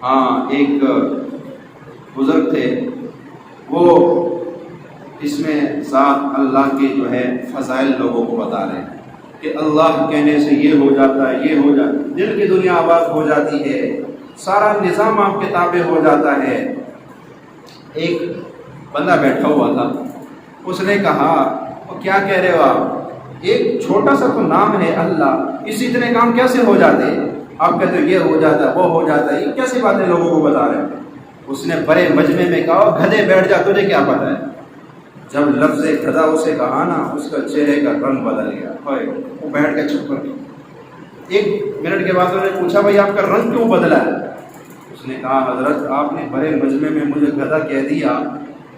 ہاں ایک بزرگ تھے، وہ اس میں ذات اللہ کے جو ہے فضائل لوگوں کو بتا رہے ہیں کہ اللہ کہنے سے یہ ہو جاتا ہے، یہ ہو جاتا ہے، دل کی دنیا آباد ہو جاتی ہے، سارا نظام آپ کے تابع ہو جاتا ہے۔ ایک بندہ بیٹھا ہوا تھا، اس نے کہا وہ کیا کہہ رہے ہو آپ، ایک چھوٹا سا تو نام ہے اللہ، اس اتنے کام کیسے ہو جاتے ہیں؟ آپ کہتے ہو یہ ہو جاتا ہے، وہ ہو جاتا ہے، یہ کیسی باتیں لوگوں کو بتا رہے ہیں؟ اس نے بڑے مجمع میں کہا گدھے بیٹھ جا، تجھے کیا پتا ہے؟ جب لفظ گدھا اسے کہا نا، اس کا چہرے کا رنگ بدل گیا، وہ بیٹھ کے چپ کر گیا۔ ایک منٹ کے بعد انہوں نے پوچھا بھائی آپ کا رنگ کیوں بدلا ہے؟ اس نے کہا حضرت آپ نے بڑے مجمع میں مجھے گدھا کہہ دیا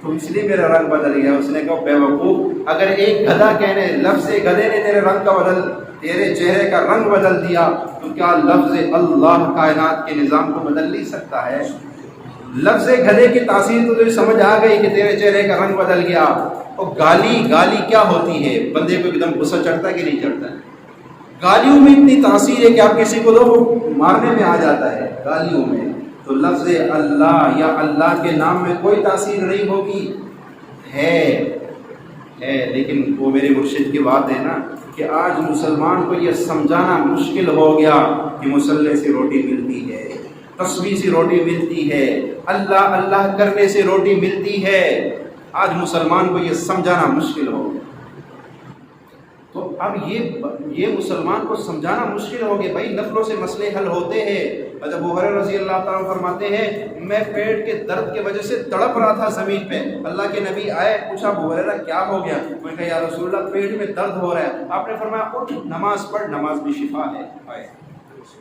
تو اس لیے میرا رنگ بدل گیا۔ اس نے کہا بے وقوف، اگر ایک گدھا کہنے لفظ گدھے نے تیرے رنگ کا تیرے چہرے کا رنگ بدل دیا تو کیا لفظ اللہ کائنات کے نظام کو بدل نہیں سکتا ہے؟ لفظ گدھے کی تاثیر تو تجھے سمجھ آ گئی کہ تیرے چہرے کا رنگ بدل گیا۔ اور گالی کیا ہوتی ہے؟ بندے کو ایک دم غصہ چڑھتا ہے کہ نہیں چڑھتا ہے؟ گالیوں میں اتنی تاثیر ہے کہ آپ کسی کو تو مارنے میں آ جاتا ہے گالیوں میں، تو لفظ اللہ یا اللہ کے نام میں کوئی تاثیر نہیں ہوگی؟ ہے لیکن وہ میرے مرشد کی بات ہے نا کہ آج مسلمان کو یہ سمجھانا مشکل ہو گیا کہ مصلی سے روٹی ملتی ہے، تسبیح سے روٹی ملتی ہے، اللہ اللہ کرنے سے روٹی ملتی ہے۔ آج مسلمان کو یہ سمجھانا مشکل ہو گیا۔ تو اب یہ مسلمان کو سمجھانا مشکل ہو گیا، بھائی نفلوں سے مسئلے حل ہوتے ہیں۔ حضرت ابو ہریرہ رضی اللہ تعالیٰ فرماتے ہیں میں پیٹ کے درد کی وجہ سے تڑپ رہا تھا زمین پہ، اللہ کے نبی آئے، پوچھا ابو ہریرہ کیا ہو گیا؟ میں نے کہا یا رسول اللہ پیٹ میں درد ہو رہا ہے۔ آپ نے فرمایا اٹھ نماز پڑھ، نماز میں شفا ہے،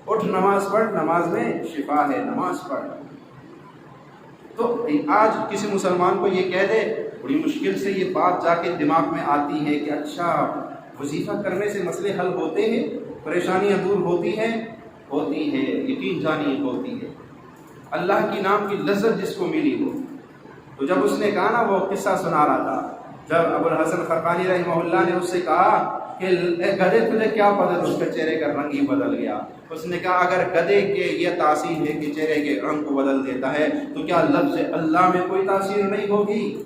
اٹھ نماز پڑھ، نماز میں شفا ہے، نماز پڑھ۔ تو آج کسی مسلمان کو یہ کہہ دے، بڑی مشکل سے یہ بات جا کے دماغ میں آتی ہے کہ اچھا وظیفہ کرنے سے مسئلے حل ہوتے ہیں، پریشانیاں دور ہوتی ہیں، ہوتی ہے، یقین جانیے ہوتی ہے۔ اللہ کی نام کی لذت جس کو ملی ہو، تو جب اس نے کہا نا، وہ قصہ سنا رہا تھا، جب ابو الحسن خقانی رحمہ اللہ نے اس سے کہا کہ گدھے تجھے کیا پتا، اس کے چہرے کا رنگ ہی بدل گیا۔ اس نے کہا اگر گدھے کے یہ تاثیر ہے کہ چہرے کے رنگ کو بدل دیتا ہے تو کیا لفظ اللہ میں کوئی تاثیر نہیں ہوگی؟